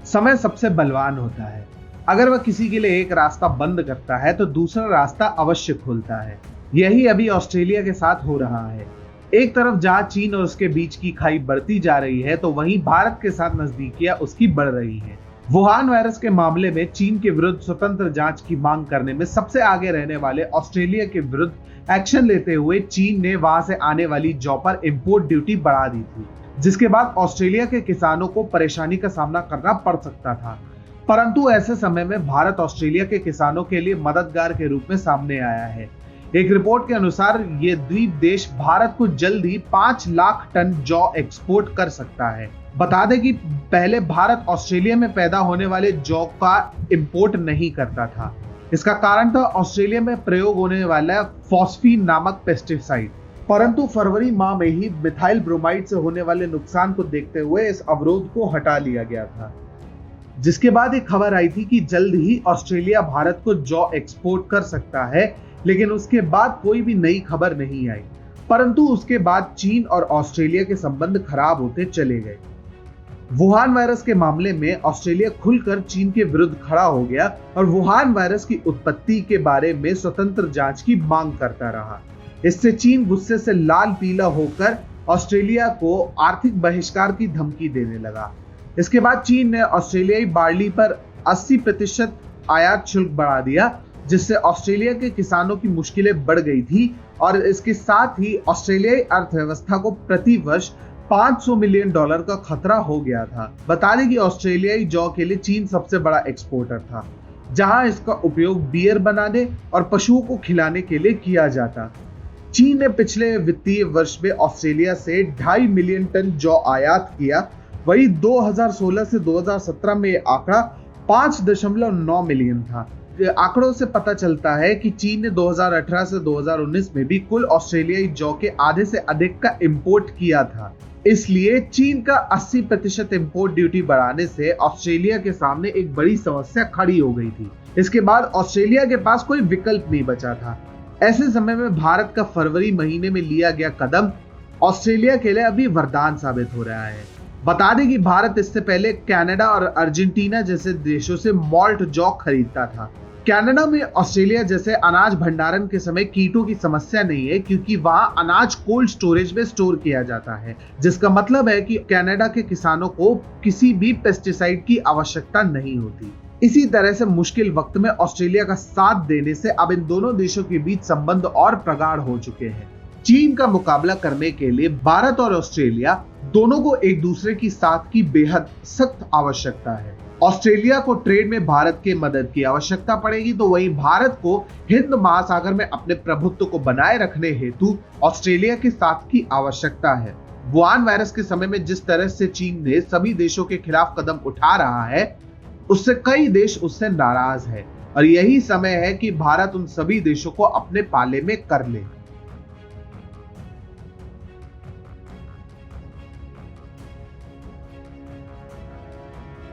समय सबसे बलवान होता है। अगर वह किसी के लिए एक रास्ता बंद करता है तो दूसरा रास्ता अवश्य खोलता है। यही अभी ऑस्ट्रेलिया के साथ हो रहा है। एक तरफ जहां चीन और उसके बीच की खाई बढ़ती जा रही है तो वहीं भारत के साथ नजदीकियां उसकी बढ़ रही है। वुहान वायरस के मामले में चीन के विरुद्ध स्वतंत्र जांच की मांग करने में सबसे आगे रहने वाले ऑस्ट्रेलिया के विरुद्ध एक्शन लेते हुए चीन ने वहां से आने वाली जौ पर इंपोर्ट ड्यूटी बढ़ा दी थी, जिसके बाद ऑस्ट्रेलिया के किसानों को परेशानी का सामना करना पड़ सकता था। परंतु ऐसे समय में भारत ऑस्ट्रेलिया के किसानों के लिए मददगार के रूप में सामने आया है। एक रिपोर्ट के अनुसार ये द्वीप देश भारत को जल्द ही 5 लाख टन जौ एक्सपोर्ट कर सकता है। बता दें कि पहले भारत ऑस्ट्रेलिया में पैदा होने वाले जौ का इंपोर्ट नहीं करता था। इसका कारण था ऑस्ट्रेलिया में प्रयोग होने वाला फॉस्फीन नामक पेस्टिसाइड। परंतु फरवरी माह में ही मिथाइल ब्रोमाइड से होने वाले नुकसान को देखते हुए इस अवरोध को हटा लिया गया था, जिसके बाद एक खबर आई थी कि जल्द ही ऑस्ट्रेलिया भारत को जौ एक्सपोर्ट कर सकता है, लेकिन उसके बाद कोई भी नई खबर नहीं आई। परंतु उसके बाद चीन और ऑस्ट्रेलिया के संबंध खराब होते चले गए। वुहान वायरस के मामले में ऑस्ट्रेलिया खुलकर चीन के विरुद्ध खड़ा हो गया और वुहान वायरस की उत्पत्ति के बारे में स्वतंत्र जांच की मांग करता रहा। इससे चीन गुस्से से लाल पीला होकर ऑस्ट्रेलिया को आर्थिक बहिष्कार की धमकी देने लगा। इसके बाद चीन ने ऑस्ट्रेलियाई बार्ली पर 80% आयात शुल्क बढ़ा दिया, जिससे ऑस्ट्रेलिया के किसानों की मुश्किलें बढ़ गई थी और इसके साथ ही ऑस्ट्रेलियाई अर्थव्यवस्था को प्रति वर्ष $500 मिलियन का खतरा हो गया था। बता दें कि ऑस्ट्रेलियाई जौ के लिए चीन सबसे बड़ा एक्सपोर्टर था, जहां इसका उपयोग बियर बनाने और पशुओं को खिलाने के लिए किया जाता। चीन ने पिछले वित्तीय वर्ष में ऑस्ट्रेलिया से 2.5 मिलियन टन जौ आयात किया। वही 2016 से 2017 में यह आंकड़ा 5.9 मिलियन था। आंकड़ों से पता चलता है कि चीन ने 2018 से 2019 में भी कुल ऑस्ट्रेलियाई जौ के आधे से अधिक का इंपोर्ट किया था। इसलिए चीन का 80% इंपोर्ट ड्यूटी बढ़ाने से ऑस्ट्रेलिया के सामने एक बड़ी समस्या खड़ी हो गई थी। इसके बाद ऑस्ट्रेलिया के पास कोई विकल्प नहीं बचा था। ऐसे समय में भारत का फरवरी महीने में लिया गया कदम ऑस्ट्रेलिया के लिए अभी वरदान साबित हो रहा है। बता दें कि भारत इससे पहले कनाडा और अर्जेंटीना जैसे देशों से मॉल्ट जौ खरीदता था। कनाडा में ऑस्ट्रेलिया जैसे अनाज भंडारण के समय कीटों की समस्या नहीं है, क्योंकि वहां अनाज कोल्ड स्टोरेज में स्टोर किया जाता है, जिसका मतलब है कि कनाडा के किसानों को किसी भी पेस्टिसाइड की आवश्यकता नहीं होती। इसी तरह से मुश्किल वक्त में ऑस्ट्रेलिया का साथ देने से अब इन दोनों देशों के बीच संबंध और प्रगाढ़ हो चुके हैं। चीन का मुकाबला करने के लिए भारत और ऑस्ट्रेलिया दोनों को एक दूसरे की साथ की बेहद सख्त आवश्यकता है। ऑस्ट्रेलिया को ट्रेड में भारत की मदद की आवश्यकता पड़ेगी, तो वहीं भारत को हिंद महासागर में अपने प्रभुत्व को बनाए रखने हेतु ऑस्ट्रेलिया के साथ की आवश्यकता है। वुहान वायरस के समय में जिस तरह से चीन ने सभी देशों के खिलाफ कदम उठा रहा है, उससे कई देश उससे नाराज है और यही समय है कि भारत उन सभी देशों को अपने पाले में कर ले।